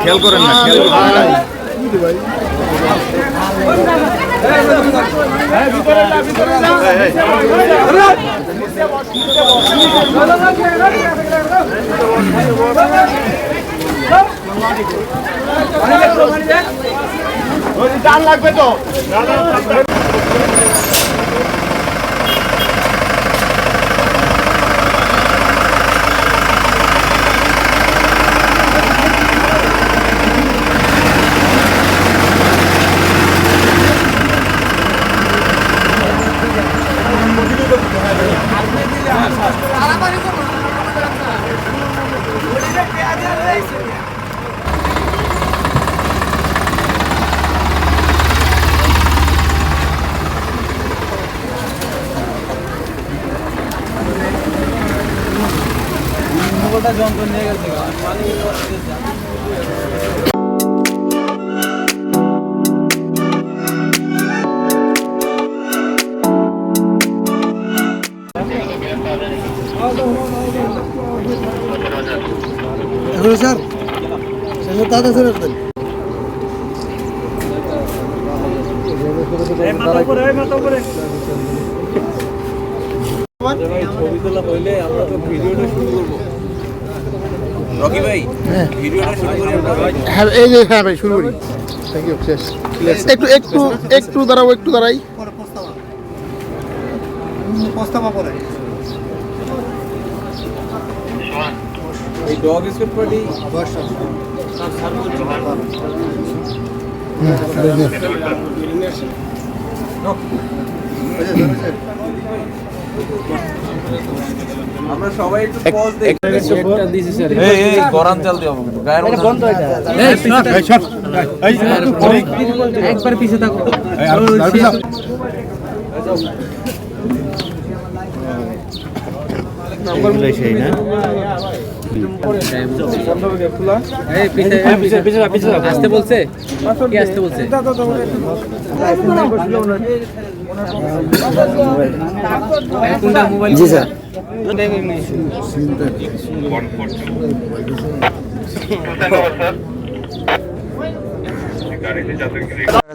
খেয়াল করেন না, টান লাগবে তো। যন্ত্র নিয়ে গেছে স্যার দাদা স্যার ছবি তোলা হইলে আমরা তো ভিডিওটা শুরু করবো। রকি ভাই ভিডিওটা শুরু করি আমরা। হ্যাঁ এই যে হ্যাঁ ভাই শুরু করি। থ্যাংক ইউ শেষ একটু একটু একটু দাঁড়াও একটু দাঁড়াই প্রস্তাবা পরে এই ডগ স্কোয়াড পার্টি আমরা সবাই একটু পজ দেই। একটা দিছি স্যার। এই গরম চাল দিও আমাকে। গায়ের মধ্যে বন্ধ হয়ে যায়। এই শট এই একবার পিছে থাকো। নাম্বার গুলো সেই না এই পিছে পিছে পিছে আসতে বলছে কি আসতে বলছে কোনটা মোবাইল জি স্যার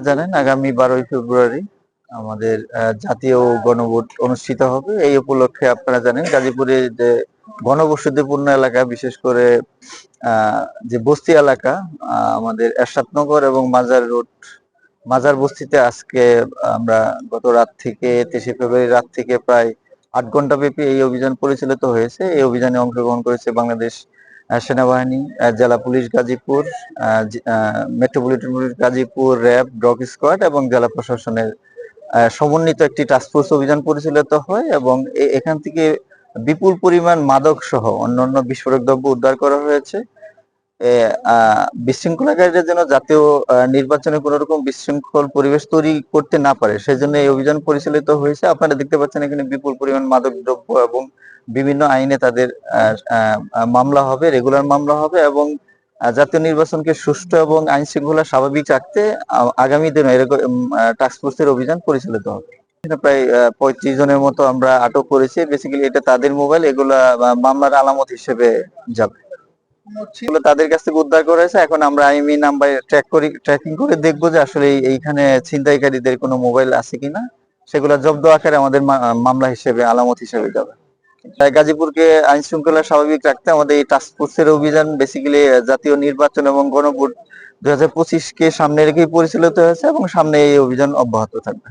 জানেন আগামী 12ই ফেব্রুয়ারি আমাদের জাতীয় গণভোট অনুষ্ঠিত হবে। এই উপলক্ষে আপনারা জানেন গাজীপুরে যে ঘনবসতিপূর্ণ এলাকা, বিশেষ করে যে বস্তি এলাকা আমাদের এরশাদনগর এবং মাজার রোড, মাজার বস্তিতে আজকে আমরা গত রাত থেকে 23 ফেব্রুয়ারি রাত থেকে প্রায় 8 ঘন্টা ব্যাপী এই অভিযান পরিচালিত হয়েছে। এই অভিযানে অংশগ্রহণ করেছে বাংলাদেশ সেনাবাহিনী, জেলা police Gazipur, metropolitan police Gazipur, RAB, dog squad এবং জেলা প্রশাসনের সমন্বিত একটি টাস্কফোর্স অভিযান পরিচালিত হয় এবং এখান থেকে বিপুল পরিমাণ মাদক সহ অন্যান্য বিস্ফোরক দ্রব্য উদ্ধার করা হয়েছে। বিশৃঙ্খলাকারীরা যেন জাতীয় নির্বাচনে কোন রকম বিশৃঙ্খল পরিবেশ তৈরি করতে না পারে, সেজন্য এই অভিযান পরিচালিত হয়েছে। আপনারা দেখতে পাচ্ছেন এখানে বিপুল পরিমাণ মাদক দ্রব্য এবং বিভিন্ন আইনে তাদের মামলা হবে, রেগুলার মামলা হবে এবং জাতীয় নির্বাচনকে সুষ্ঠু এবং আইন শৃঙ্খলা স্বাভাবিক রাখতে আগামী দিনে এরকম টাস্কফোর্সের অভিযান পরিচালিত হবে। প্রায় 35 জনের মতো আমরা আটক করেছি। বেসিক্যালি এটা তাদের মোবাইল, এগুলা মামলার আলামত হিসেবে যাবে। তাদের কাছ থেকে উদ্ধার করা হয়েছে। এখন আমরা আইএমই নাম্বার ট্র্যাকিং করে দেখবো যে আসলে এইখানে ছিনতাইকারীদের কোনো মোবাইল আছে কিনা, সেগুলা জব্দ আকারে আমাদের মামলা হিসেবে আলামত হিসেবে যাবে। গাজীপুরকে আইন শৃঙ্খলা স্বাভাবিক রাখতে আমাদের এই টাস্কফোর্সের অভিযান বেসিক্যালি জাতীয় নির্বাচন এবং গণভোট 2025 কে সামনে রেখেই পরিচালিত হয়েছে এবং সামনে এই অভিযান অব্যাহত থাকবে।